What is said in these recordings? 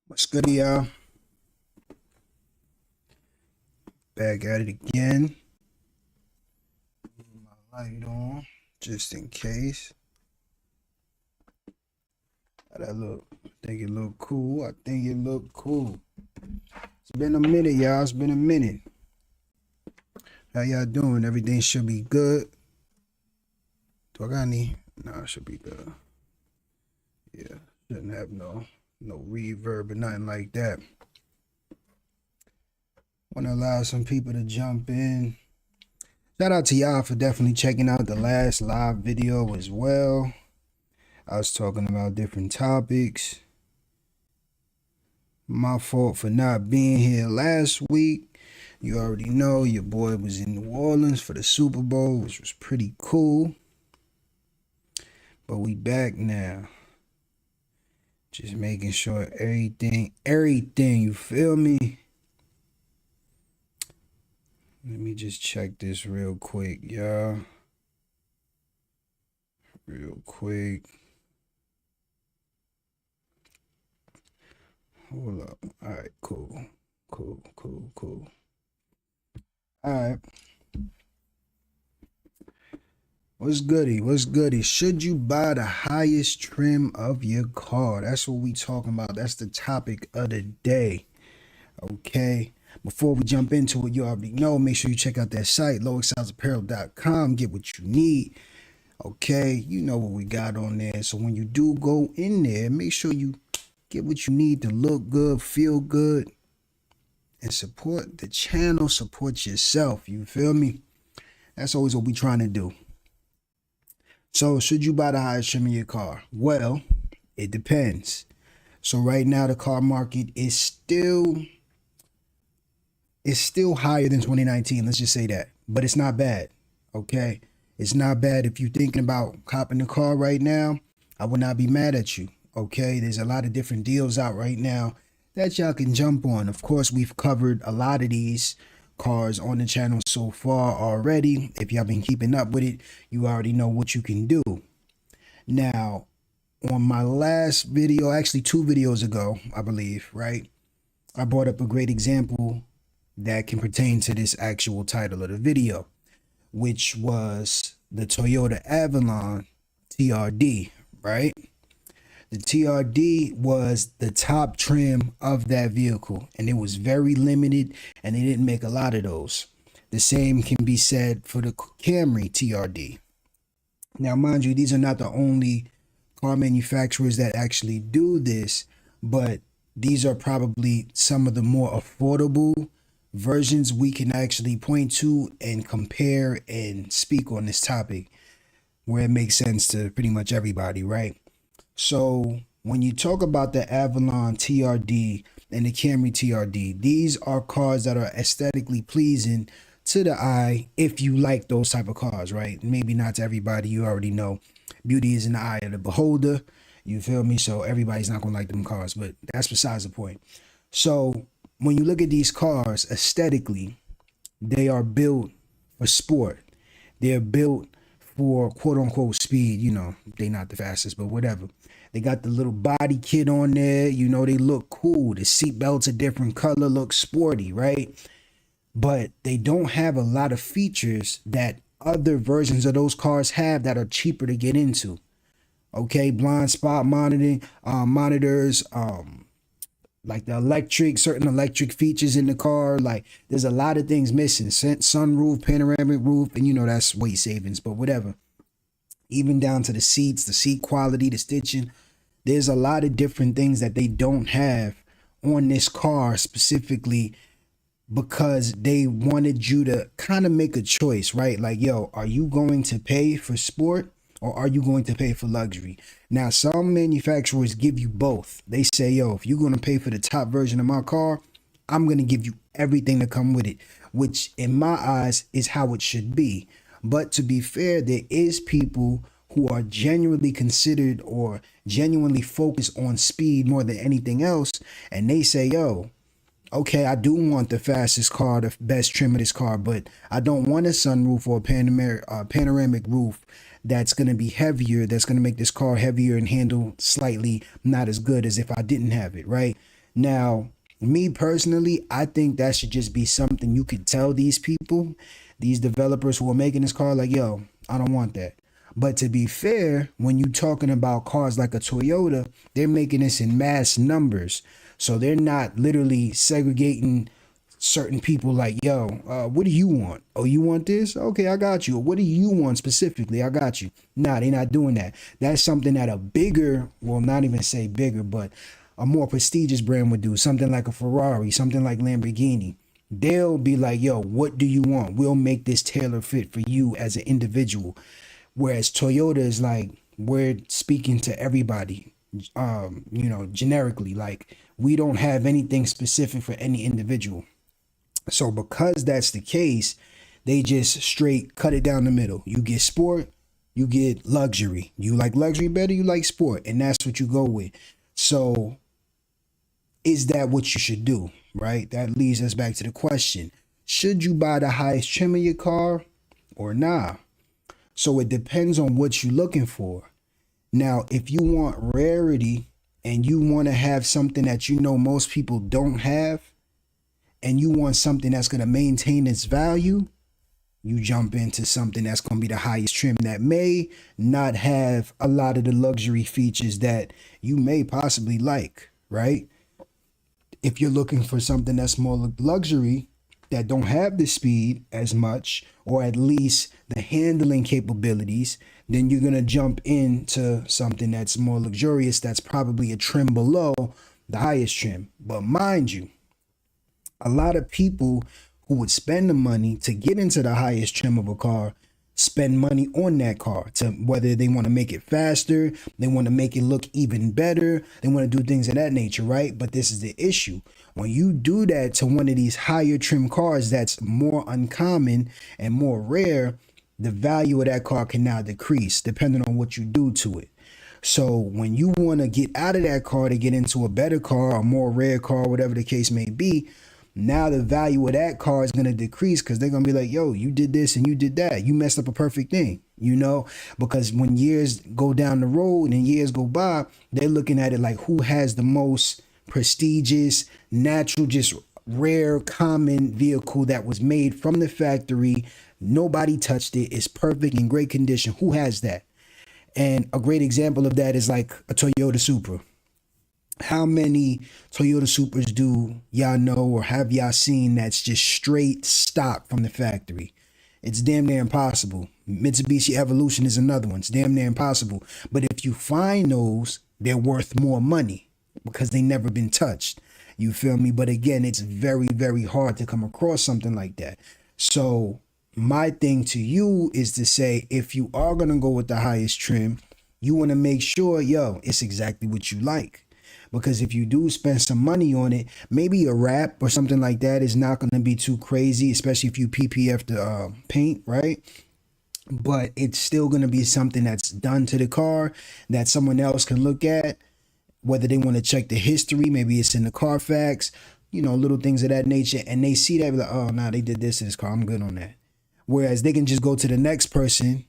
What's good, y'all? Back at it again. My light on, just in case. How that look? I think it look cool. It's been a minute, y'all. It's been a minute. How y'all doing? Everything should be good. Do I got any? No, it should be good. Yeah, shouldn't have no reverb or nothing like that. Want to allow some people to jump in. Shout out to y'all for definitely checking out the last live video as well. I was talking about different topics. My fault for not being here last week. You already know your boy was in New Orleans for the Super Bowl, which was pretty cool. But we back now. Just making sure everything, you feel me? Let me just check this real quick, y'all. Real quick. Hold up. All right, cool. All right. What's goody? Should you buy the highest trim of your car? That's what we talking about. That's the topic of the day. Okay. Before we jump into it, you already know, make sure you check out that site, loetheinvestor.com. Get what you need. Okay. You know what we got on there. So when you do go in there, make sure you get what you need to look good, feel good, and support the channel, support yourself. You feel me? That's always what we trying to do. So should you buy the highest trim in your car? Well, it depends. So right now the car market is still higher than 2019. Let's just say that. But it's not bad. Okay? It's not bad. If you're thinking about copping a car right now, I would not be mad at you. Okay? There's a lot of different deals out right now that y'all can jump on. Of course, we've covered a lot of these cars on the channel so far already. If y'all been keeping up with it, you already know what you can do. Now, on my last video, actually 2 videos ago, I believe, right? I brought up a great example that can pertain to this actual title of the video, which was the Toyota Avalon TRD, right? The TRD was the top trim of that vehicle, and it was very limited, and they didn't make a lot of those. The same can be said for the Camry TRD. Now, mind you, these are not the only car manufacturers that actually do this, but these are probably some of the more affordable versions we can actually point to and compare and speak on this topic where it makes sense to pretty much everybody, right? So when you talk about the Avalon TRD and the Camry TRD, these are cars that are aesthetically pleasing to the eye if you like those type of cars, right? Maybe not to everybody. You already know beauty is in the eye of the beholder. You feel me? So everybody's not going to like them cars, but that's besides the point. So when you look at these cars aesthetically, they are built for sport. They're built for quote unquote speed. You know, they're not the fastest, but whatever. They got the little body kit on there. You know, they look cool. The seat belt's a different color, look sporty, right? But they don't have a lot of features that other versions of those cars have that are cheaper to get into. Okay, blind spot monitoring, monitors, like the certain electric features in the car. Like there's a lot of things missing. Sunroof, panoramic roof, and you know that's weight savings, but whatever. Even down to the seats, the seat quality, the stitching. There's a lot of different things that they don't have on this car specifically because they wanted you to kind of make a choice, right? Like, yo, are you going to pay for sport or are you going to pay for luxury? Now, some manufacturers give you both. They say, yo, if you're going to pay for the top version of my car, I'm going to give you everything that come with it, which in my eyes is how it should be. But to be fair, there is people who are genuinely considered or genuinely focused on speed more than anything else. And they say, yo, okay, I do want the fastest car, the best trim of this car, but I don't want a sunroof or a panoramic roof that's going to be heavier, that's going to make this car heavier and handle slightly not as good as if I didn't have it, right? Now, me personally, I think that should just be something you could tell these people, these developers who are making this car, like, yo, I don't want that. But to be fair, when you're talking about cars like a Toyota, they're making this in mass numbers. So they're not literally segregating certain people like, yo, what do you want? Oh, you want this? Okay, I got you. What do you want specifically? I got you. Nah, they're not doing that. That's something that a bigger, well, not even say bigger, but a more prestigious brand would do. Something like a Ferrari, something like Lamborghini. They'll be like, yo, what do you want? We'll make this tailor fit for you as an individual. Whereas Toyota is like, we're speaking to everybody, generically. Like, we don't have anything specific for any individual. So because that's the case, they just straight cut it down the middle. You get sport, you get luxury. You like luxury better, you like sport, and that's what you go with. So is that what you should do, right? That leads us back to the question. Should you buy the highest trim of your car or nah? So it depends on what you're looking for. Now, if you want rarity and you want to have something that you know most people don't have, and you want something that's going to maintain its value, you jump into something that's going to be the highest trim that may not have a lot of the luxury features that you may possibly like, right? If you're looking for something that's more luxury, that don't have the speed as much, or at least the handling capabilities, then you're going to jump into something that's more luxurious, that's probably a trim below the highest trim. But mind you, a lot of people who would spend the money to get into the highest trim of a car spend money on that car, to whether they want to make it faster, they want to make it look even better, they want to do things of that nature, right? But this is the issue. When you do that to one of these higher trim cars that's more uncommon and more rare, the value of that car can now decrease depending on what you do to it. So when you want to get out of that car to get into a better car, a more rare car, whatever the case may be, now the value of that car is going to decrease, because they're going to be like, yo, you did this and you did that. You messed up a perfect thing, because when years go down the road and years go by, they're looking at it like, who has the most prestigious, natural, just rare, common vehicle that was made from the factory. Nobody touched it. It's perfect, in great condition. Who has that? And a great example of that is like a Toyota Supra. How many Toyota Supras do y'all know or have y'all seen that's just straight stock from the factory? It's damn near impossible. Mitsubishi Evolution is another one. It's damn near impossible. But if you find those, they're worth more money because they never been touched. You feel me? But again, it's very, very hard to come across something like that. So my thing to you is to say, if you are going to go with the highest trim, you want to make sure, yo, it's exactly what you like. Because if you do spend some money on it, maybe a wrap or something like that is not going to be too crazy, especially if you PPF the paint, right? But it's still going to be something that's done to the car that someone else can look at, whether they want to check the history, maybe it's in the Carfax, little things of that nature. And they see that, like, oh, nah, they did this to this car, I'm good on that. Whereas they can just go to the next person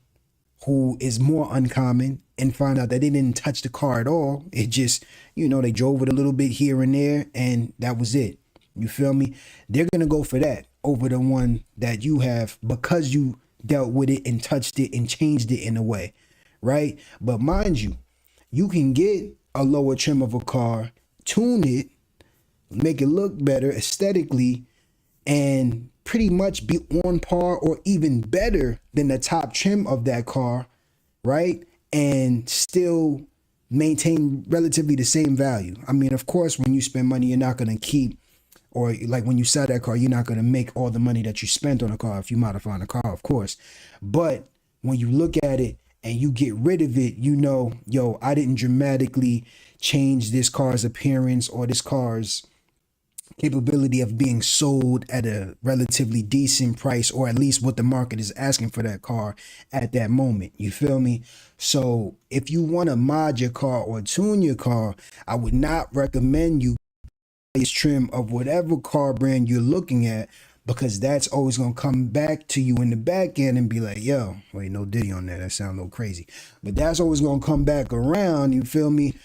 who is more uncommon and find out that they didn't touch the car at all. It just, they drove it a little bit here and there, and that was it. You feel me? They're going to go for that over the one that you have, because you dealt with it and touched it and changed it in a way, right? But mind you, you can get a lower trim of a car, tune it, make it look better aesthetically, and pretty much be on par or even better than the top trim of that car, right? And still maintain relatively the same value. I mean, of course, when you spend money, you're not going to keep, or like when you sell that car, you're not going to make all the money that you spent on a car if you modify the car, of course. But when you look at it and you get rid of it, yo, I didn't dramatically change this car's appearance or this car's capability of being sold at a relatively decent price, or at least what the market is asking for that car at that moment. You feel me? So if you want to mod your car or tune your car, I would not recommend you trim of whatever car brand you're looking at, because that's always going to come back to you in the back end and be like, yo, wait, no Diddy on that. That sounds a little crazy. But that's always going to come back around. You feel me?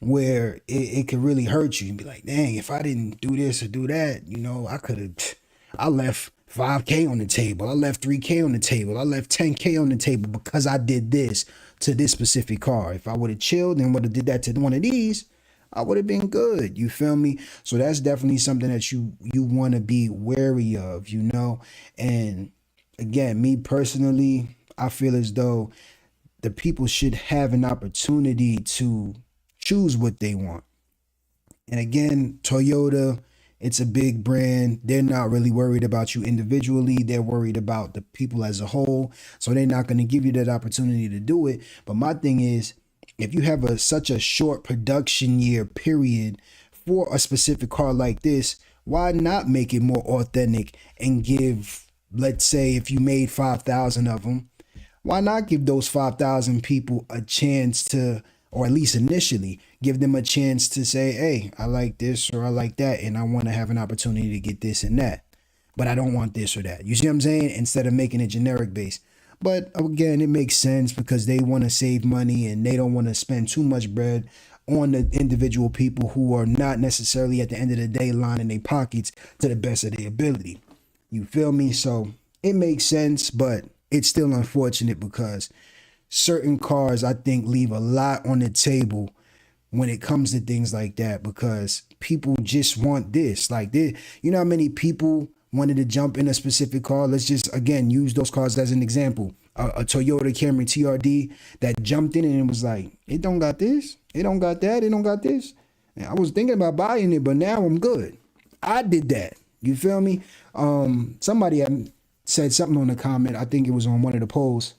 where it could really hurt you and be like, dang, if I didn't do this or do that, I left 5K on the table. I left 3K on the table. I left 10K on the table because I did this to this specific car. If I would have chilled and would have did that to one of these, I would have been good. You feel me? So that's definitely something that you want to be wary of, And again, me personally, I feel as though the people should have an opportunity to choose what they want. And again, Toyota, it's a big brand. They're not really worried about you individually. They're worried about the people as a whole. So they're not going to give you that opportunity to do it. But my thing is, if you have such a short production year period for a specific car like this, why not make it more authentic and give, let's say if you made 5,000 of them, why not give those 5,000 people a chance to, or at least initially, give them a chance to say, hey, I like this or I like that, and I want to have an opportunity to get this and that, but I don't want this or that. You see what I'm saying? Instead of making it generic based. But again, it makes sense because they want to save money and they don't want to spend too much bread on the individual people who are not necessarily at the end of the day lining their pockets to the best of their ability. You feel me? So it makes sense, but it's still unfortunate because certain cars, I think, leave a lot on the table when it comes to things like that, because people just want this. Like, how many people wanted to jump in a specific car? Let's just, again, use those cars as an example. A Toyota Camry TRD that jumped in and it was like, it don't got this, it don't got that, it don't got this. And I was thinking about buying it, but now I'm good. I did that. You feel me? Somebody had said something on the comment. I think it was on one of the polls.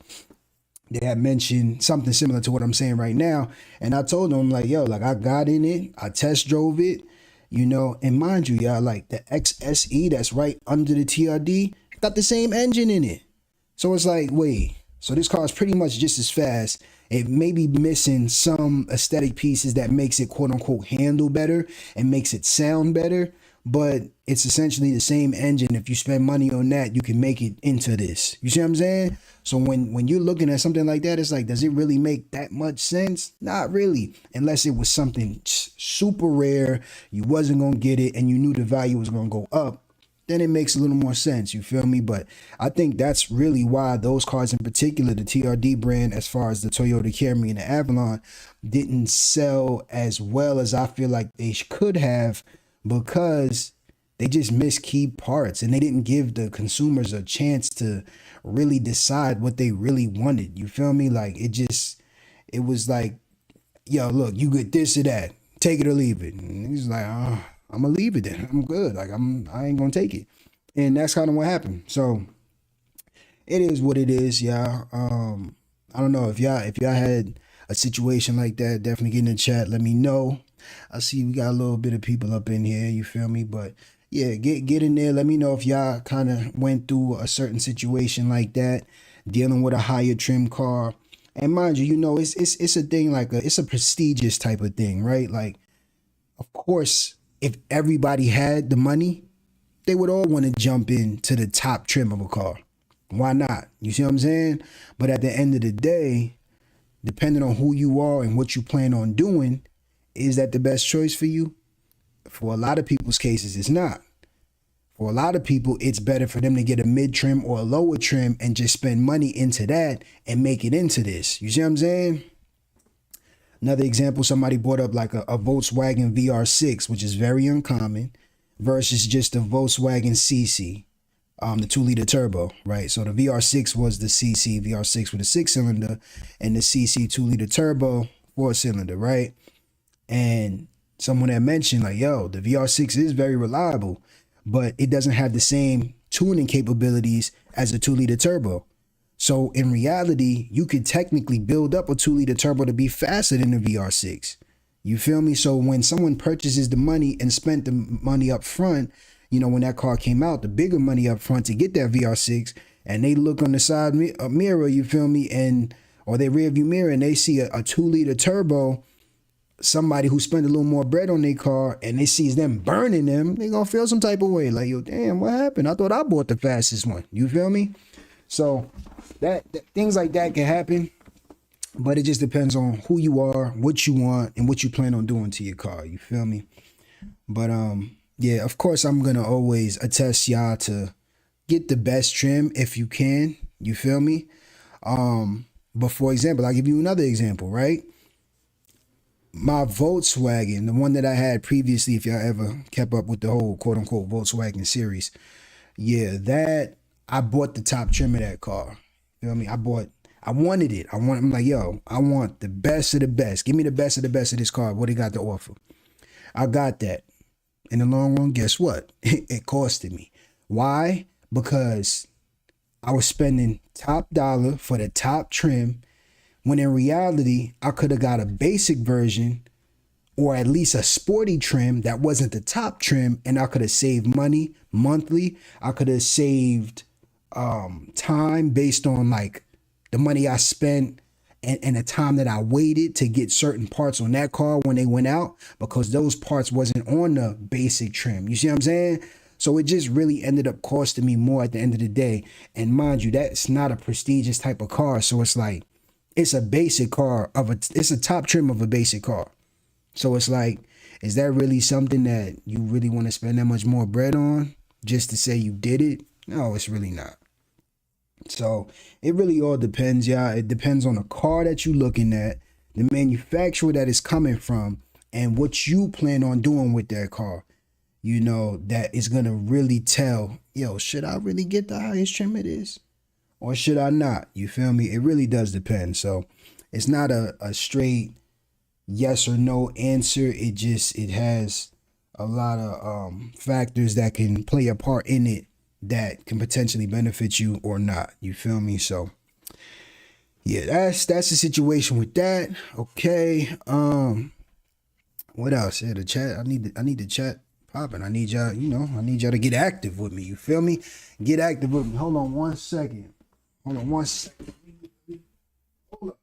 They had mentioned something similar to what I'm saying right now. And I told them, like, yo, like, I got in it, I test drove it, and mind you, y'all, like the XSE that's right under the TRD got the same engine in it. So it's like, wait, so this car is pretty much just as fast. It may be missing some aesthetic pieces that makes it quote unquote handle better and makes it sound better, but it's essentially the same engine. If you spend money on that, you can make it into this. You see what I'm saying? So when you're looking at something like that, it's like, does it really make that much sense? Not really, unless it was something super rare, you wasn't going to get it, and you knew the value was going to go up. Then it makes a little more sense, you feel me? But I think that's really why those cars in particular, the TRD brand, as far as the Toyota Camry and the Avalon, didn't sell as well as I feel like they could have, because they just missed key parts and they didn't give the consumers a chance to really decide what they really wanted. You feel me? Like, it was like, yo, look, you get this or that, take it or leave it. And he's like, oh, I'm gonna leave it then. I'm good. Like, I ain't gonna take it. And that's kind of what happened. So it is what it is, y'all. I don't know if y'all had a situation like that, definitely get in the chat. Let me know. I see we got a little bit of people up in here, you feel me? But yeah, get in there. Let me know if y'all kind of went through a certain situation like that, dealing with a higher trim car. And mind you, it's a thing, like it's a prestigious type of thing, right? Like, of course, if everybody had the money, they would all want to jump into the top trim of a car. Why not? You see what I'm saying? But at the end of the day, depending on who you are and what you plan on doing, is that the best choice for you? For a lot of people's cases, it's not. For a lot of people, it's better for them to get a mid-trim or a lower trim and just spend money into that and make it into this. You see what I'm saying? Another example, somebody brought up like a Volkswagen VR6, which is very uncommon, versus just a Volkswagen CC, the 2-liter turbo, right? So the VR6 was the CC, VR6 with a 6-cylinder, and the CC 2-liter turbo, 4-cylinder, right? And someone had mentioned, like, yo, the VR6 is very reliable, but it doesn't have the same tuning capabilities as a 2-liter turbo. So in reality, you could technically build up a 2-liter turbo to be faster than the VR6. You feel me? So when someone purchases the money and spent the money up front, when that car came out, the bigger money up front to get that VR6, and they look on the side mirror, you feel me, or their rear view mirror, and they see a 2-liter turbo, somebody who spent a little more bread on their car, and they sees them burning them, they gonna feel some type of way, like, yo, damn, what happened? I thought I bought the fastest one. You feel me? So that things like that can happen. But it just depends on who you are, what you want, and what you plan on doing to your car. You feel me? But yeah, of course I'm gonna always attest y'all to get the best trim if you can. You feel me? But for example, I'll give you another example, right? My Volkswagen, the one that I had previously, if y'all ever kept up with the whole quote unquote Volkswagen series, yeah, that I bought the top trim of that car. You know what I mean? I wanted it. I'm like, yo, I want the best of the best. Give me the best of the best of this car. What it got to offer? I got that. In the long run, guess what? It costed me. Why? Because I was spending top dollar for the top trim, when in reality, I could have got a basic version or at least a sporty trim that wasn't the top trim, and I could have saved money monthly. I could have saved time based on like the money I spent and the time that I waited to get certain parts on that car when they went out, because those parts wasn't on the basic trim. You see what I'm saying? So it just really ended up costing me more at the end of the day. And mind you, that's not a prestigious type of car. So it's like, it's a basic car it's a top trim of a basic car. So it's like, is that really something that you really want to spend that much more bread on just to say you did it? No, it's really not. So it really all depends, y'all. It depends on the car that you're looking at, the manufacturer that it's coming from, and what you plan on doing with that car. You know, that is going to really tell, yo, should I really get the highest trim it is? Or should I not? You feel me? It really does depend. So it's not a straight yes or no answer. It has a lot of factors that can play a part in it that can potentially benefit you or not. You feel me? So yeah, that's the situation with that. Okay. What else? Yeah, the chat. I need the chat popping. I need y'all, I need y'all to get active with me. You feel me? Get active with me. Hold on one second. Hold on one second. Hold up.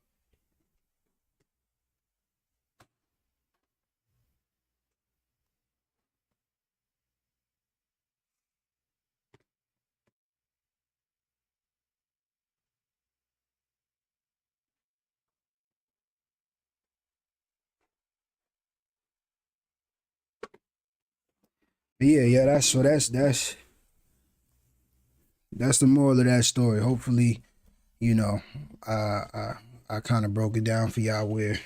Yeah, that's the moral of that story. Hopefully, you know, I kind of broke it down for y'all where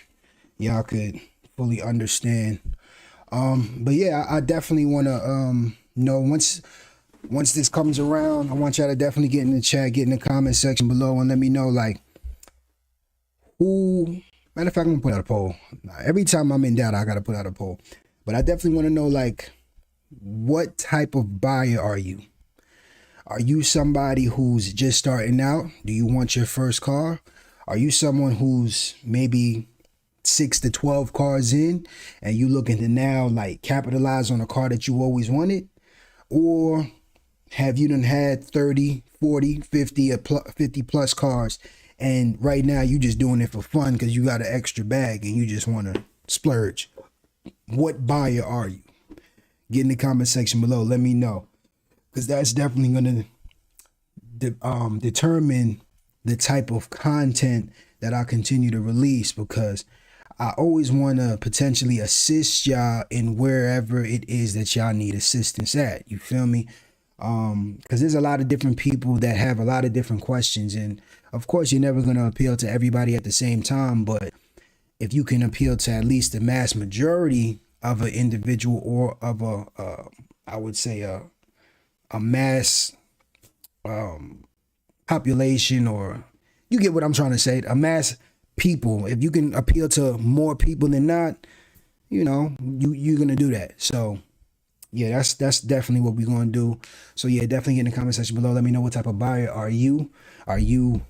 y'all could fully understand. But yeah, I definitely want to know once this comes around, I want y'all to definitely get in the chat, get in the comment section below, and let me know like who. Matter of fact, I'm gonna put out a poll. Every time I'm in doubt, I gotta put out a poll. But I definitely want to know like, what type of buyer are you? Are you somebody who's just starting out? Do you want your first car? Are you someone who's maybe 6 to 12 cars in and you looking to now like capitalize on a car that you always wanted? Or have you done had 30, 40, 50, 50 plus cars, and right now you just doing it for fun because you got an extra bag and you just want to splurge? What buyer are you? Get in the comment section below. Let me know, because that's definitely going to determine the type of content that I continue to release, because I always want to potentially assist y'all in wherever it is that y'all need assistance at. You feel me? Because there's a lot of different people that have a lot of different questions, and of course you're never going to appeal to everybody at the same time, but if you can appeal to at least the mass majority of an individual, or of I would say a mass population, or you get what I'm trying to say, a mass people, if you can appeal to more people than not, you're gonna do that. So yeah, that's definitely what we're gonna do. So yeah, definitely get in the comment section below. Let me know what type of buyer are you. Are you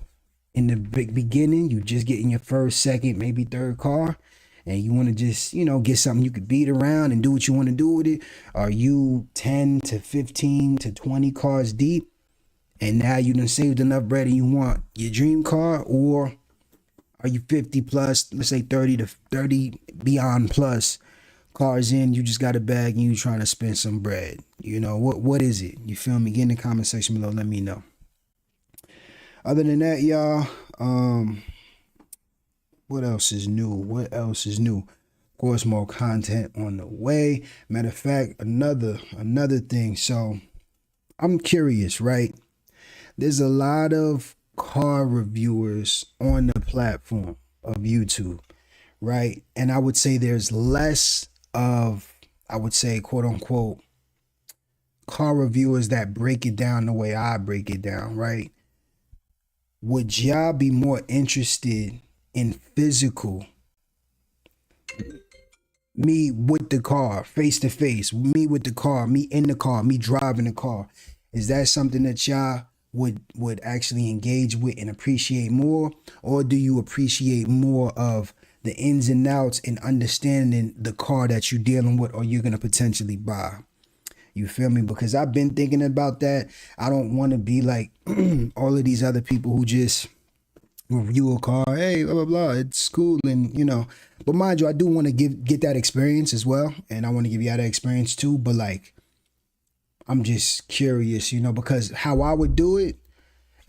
in the beginning, you just getting your first, second, maybe third car, and you want to just get something you could beat around and do what you want to do with it? Are you 10 to 15 to 20 cars deep, and now you done saved enough bread and you want your dream car? Or are you 50 plus, let's say 30 to 30 beyond plus cars in, you just got a bag and you trying to spend some bread? What is it? You feel me? Get in the comment section below, let me know. Other than that, y'all, What else is new? What else is new? Of course, more content on the way. Matter of fact, another thing. So I'm curious, right? There's a lot of car reviewers on the platform of YouTube, right? And I would say there's less of, I would say, quote unquote, car reviewers that break it down the way I break it down, right? Would y'all be more interested in physical, me with the car, face to face, me with the car, me in the car, me driving the car? Is that something that y'all would actually engage with and appreciate more? Or do you appreciate more of the ins and outs and understanding the car that you're dealing with or you're going to potentially buy? You feel me? Because I've been thinking about that. I don't want to be like all of these other people who just review a car. Hey, blah, blah, blah. It's cool. And, you know, but mind you, I do want to get that experience as well. And I want to give you that experience too. But like, I'm just curious, you know, because how I would do it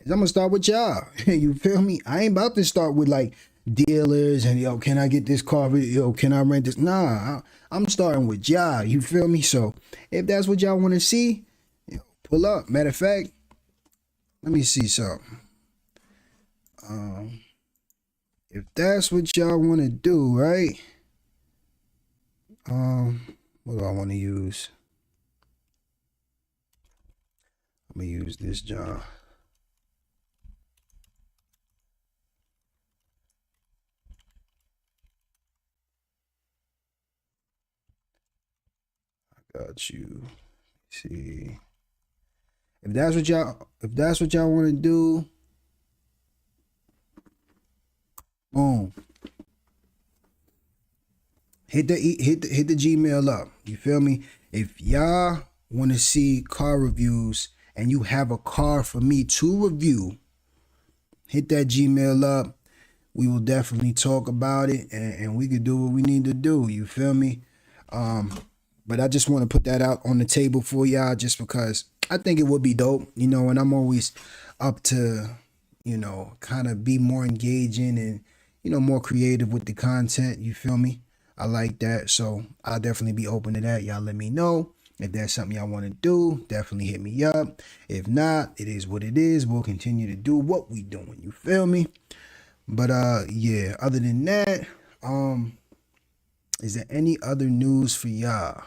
is I'm going to start with y'all. You feel me? I ain't about to start with like dealers and, yo, can I get this car? Yo, can I rent this? Nah, I'm starting with y'all. You feel me? So if that's what y'all want to see, pull up. Matter of fact, let me see something. If that's what y'all want to do, right? What do I want to use? I'm gonna use this job. I got you. See, if that's what y'all want to do, boom. Hit the Gmail up. You feel me? If y'all want to see car reviews and you have a car for me to review, hit that Gmail up. We will definitely talk about it and we could do what we need to do. You feel me? But I just want to put that out on the table for y'all just because I think it would be dope, you know, and I'm always up to, you know, kind of be more engaging and, you know, more creative with the content. You feel me? I like that. So I'll definitely be open to that. Y'all let me know. If that's something y'all want to do, definitely hit me up. If not, it is what it is. We'll continue to do what we doing. You feel me? But yeah, other than that, is there any other news for y'all?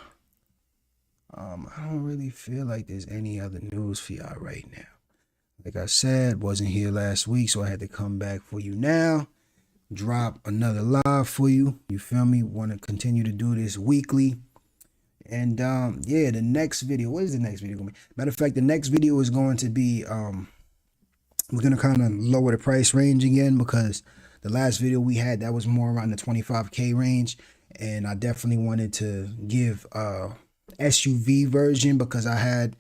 I don't really feel like there's any other news for y'all right now. Like I said, wasn't here last week, so I had to come back for you now. Drop another live for you. You feel me? Want to continue to do this weekly. And yeah, the next video, what is the next video gonna be? Matter of fact, the next video is going to be we're gonna kind of lower the price range again because the last video we had, that was more around the 25K range, and I definitely wanted to give SUV version because I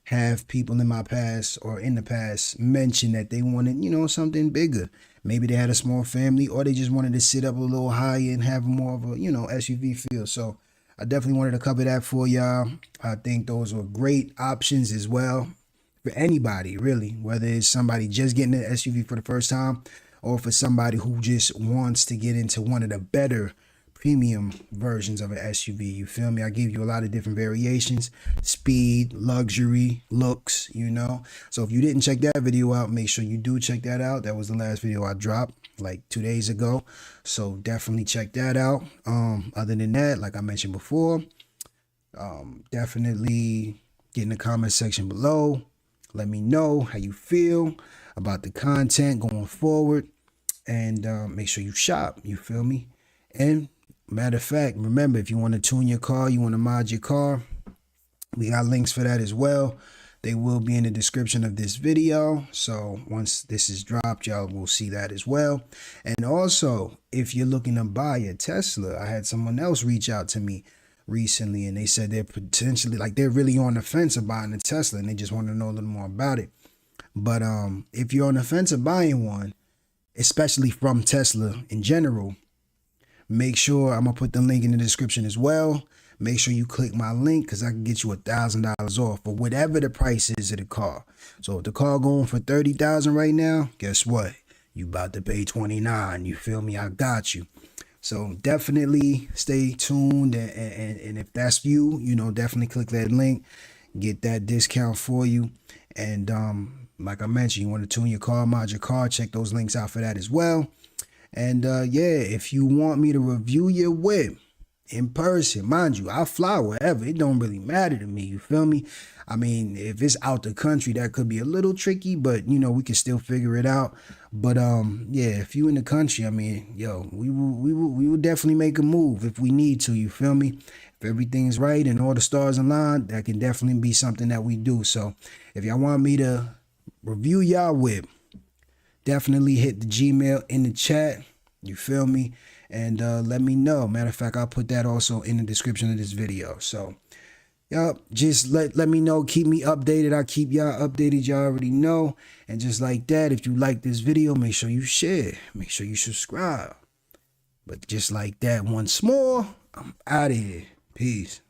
have people in my past or in the past mention that they wanted, you know, something bigger. Maybe they had a small family or they just wanted to sit up a little higher and have more of a, you know, SUV feel. So I definitely wanted to cover that for y'all. I think those were great options as well for anybody, really, whether it's somebody just getting an SUV for the first time or for somebody who just wants to get into one of the better premium versions of an SUV. You feel me? I gave you a lot of different variations, speed, luxury, looks, you know. So if you didn't check that video out, make sure you do check that out. That was the last video I dropped like 2 days ago. So definitely check that out. Other than that, like I mentioned before, definitely get in the comment section below. Let me know how you feel about the content going forward, and make sure you shop. You feel me? And matter of fact, remember, if you want to tune your car, you want to mod your car, we got links for that as well. They will be in the description of this video. So once this is dropped, y'all will see that as well. And also, if you're looking to buy a Tesla, I had someone else reach out to me recently and they said they're potentially, like, they're really on the fence of buying a Tesla and they just want to know a little more about it. But if you're on the fence of buying one, especially from Tesla in general, make sure, I'm gonna put the link in the description as well. Make sure you click my link because I can get you $1,000 off for whatever the price is of the car. So if the car going for $30,000 right now, guess what? you about to pay 29. You feel me? I got you. So definitely stay tuned, and if that's you, you know, definitely click that link, get that discount for you. And like I mentioned, you want to tune your car, mod your car, check those links out for that as well. And yeah, if you want me to review your whip in person, mind you, I'll fly wherever. It don't really matter to me. You feel me? I mean, if it's out the country, that could be a little tricky, but you know, we can still figure it out. But yeah, if you in the country, I mean, yo, we will definitely make a move if we need to. You feel me? If everything's right and all the stars align, that can definitely be something that we do. So if y'all want me to review y'all whip, definitely hit the Gmail in the chat. You feel me? And let me know. Matter of fact, I'll put that also in the description of this video. So, y'all just let me know. Keep me updated. I'll keep y'all updated. Y'all already know. And just like that, if you like this video, make sure you share. Make sure you subscribe. But just like that, once more, I'm out of here. Peace.